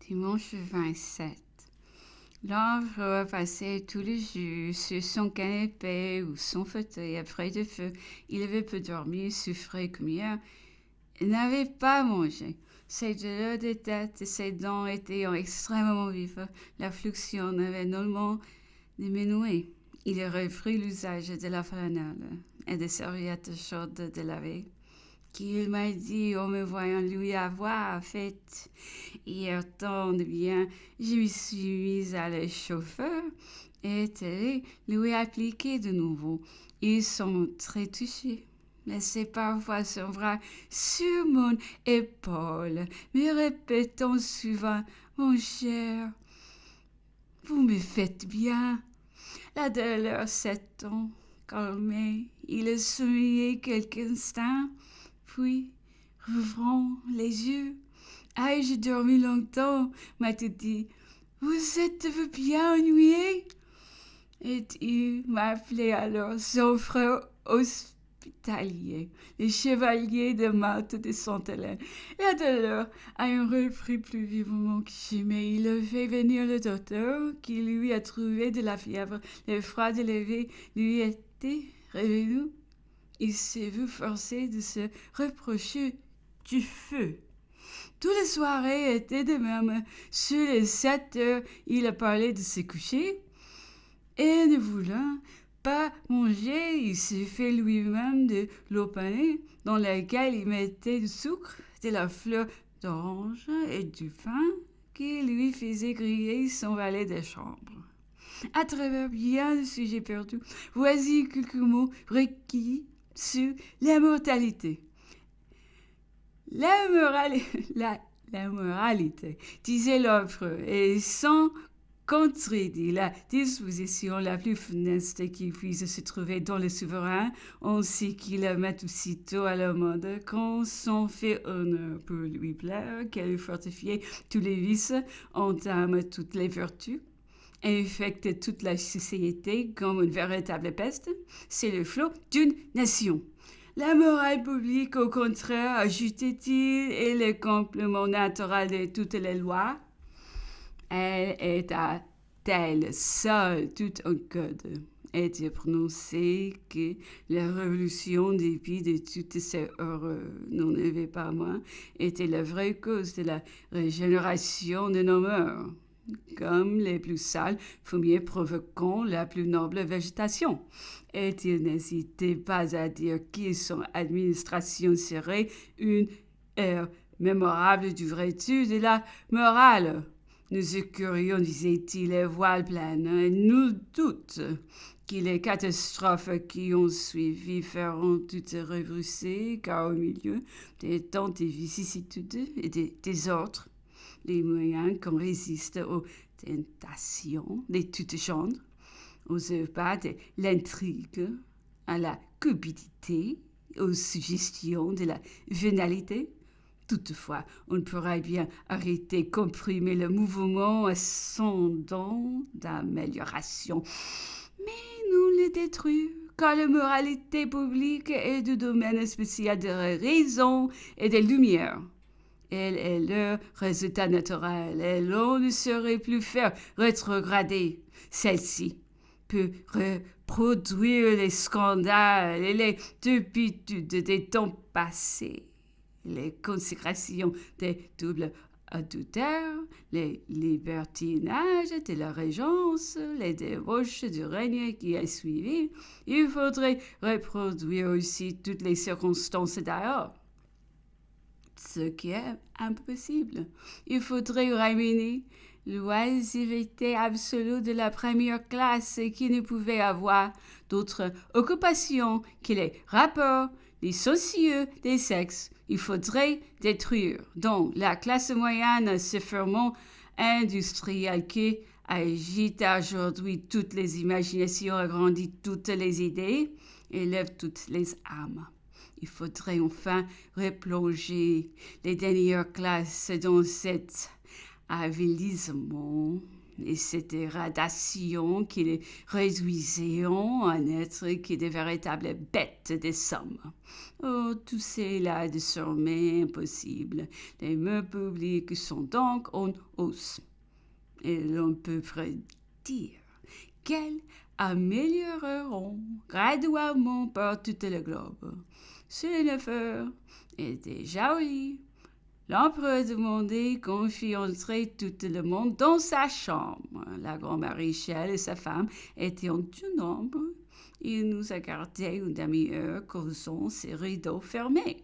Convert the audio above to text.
Dimanche 27. L'enfant passait tous les jours sur son canapé ou son fauteuil après le feu. Il avait peu dormi, souffrait comme hier. Il n'avait pas mangé. Ses douleurs de tête et ses dents étaient extrêmement vives. La fluxion avait nullement diminué. Il a repris l'usage de la flanelle et des serviettes chaudes de laver qu'il m'a dit en me voyant lui avoir fait hier tant de bien. Je me suis mise à le chauffeur et lui appliquer de nouveau. Ils sont très touchés. Laissez parfois son bras sur mon épaule, me répétant souvent, mon cher, vous me faites bien. La douleur s'étant calmée. Il a sourié quelques instants, puis, rouvrant les yeux, ai-je dormi longtemps, m'a-t-il dit. Vous êtes-vous bien ennuyé? Et il m'appelait alors son frère hospitalier, le chevalier de Malte de Sainte-Hélène. La douleur a repris plus vivement que jamais. Il a fait venir le docteur qui lui a trouvé de la fièvre. Le froid de l'éveil lui était revenu. Il s'est vu forcé de se reprocher du feu. Toutes les soirées étaient de même. Sur les 7 heures, il a parlé de se coucher. Et ne voulant pas manger, il s'est fait lui-même de l'eau panée dans laquelle il mettait du sucre, de la fleur d'orange et du pain qui lui faisait griller son valet de chambre. À travers bien de sujets perdus, voici quelques mots requis sur la mortalité. La moralité, disait l'autre, est sans contredit la disposition la plus funeste qui puisse se trouver dans le souverain. On sait qu'il la met aussitôt à la mode quand s'en fait honneur pour lui plaire, qu'elle fortifie tous les vices, entame toutes les vertus, infecte toute la société comme une véritable peste. C'est le flot d'une nation. La morale publique, au contraire, ajoutait-il, est le complément naturel de toutes les lois. Elle est à telle seule tout un code. Est-il prononcé que la révolution, dépit de toutes ces horreurs, n'en avait pas moins, était la vraie cause de la régénération de nos mœurs, comme les plus sales fumiers provoquant la plus noble végétation. Et il n'hésitait pas à dire que son administration serait une ère mémorable du vertu de la morale. Nous écourions, disait-il, les voiles pleines, et nous doute que les catastrophes qui ont suivi feront toutes rebrousser, car au milieu des temps de vicissitudes et des désordres, les moyens qu'on résiste aux tentations de toutes genres, aux pas de l'intrigue, à la cupidité, aux suggestions de la vénalité. Toutefois, on pourrait bien arrêter, comprimer le mouvement ascendant d'amélioration. Mais nous le détruire, car la moralité publique est du domaine spécial de la raison et des lumières. Elle est leur résultat naturel, et l'on ne saurait plus faire rétrograder celle-ci peut reproduire les scandales et les turpitudes des temps passés, les consécrations des doubles adultères, les libertinages de la régence, les débauches du règne qui a suivi. Il faudrait reproduire aussi toutes les circonstances d'ailleurs, ce qui est impossible. Il faudrait ramener l'oisiveté absolue de la première classe qui ne pouvait avoir d'autre occupation que les rapports, les sociaux des sexes. Il faudrait détruire donc la classe moyenne, ce ferment industriel qui agite aujourd'hui toutes les imaginations, agrandit toutes les idées, élève toutes les âmes. Il faudrait enfin replonger les dernières classes dans cet avilissement Et cette dégradation qui les réduisait en un être qui est de véritables bêtes des sommes. Oh, tout cela est désormais impossible. Les mœurs publiques sont donc en hausse. Et l'on peut prédire qu'elles amélioreront graduellement par tout le globe. Sur les 9 heures est déjà au lit. L'empereur demandait qu'on fît entrer tout le monde dans sa chambre. La grand-mère Richelle et sa femme étaient en tout nombre. Ils nous a gardés une demi-heure causant ses rideaux fermés.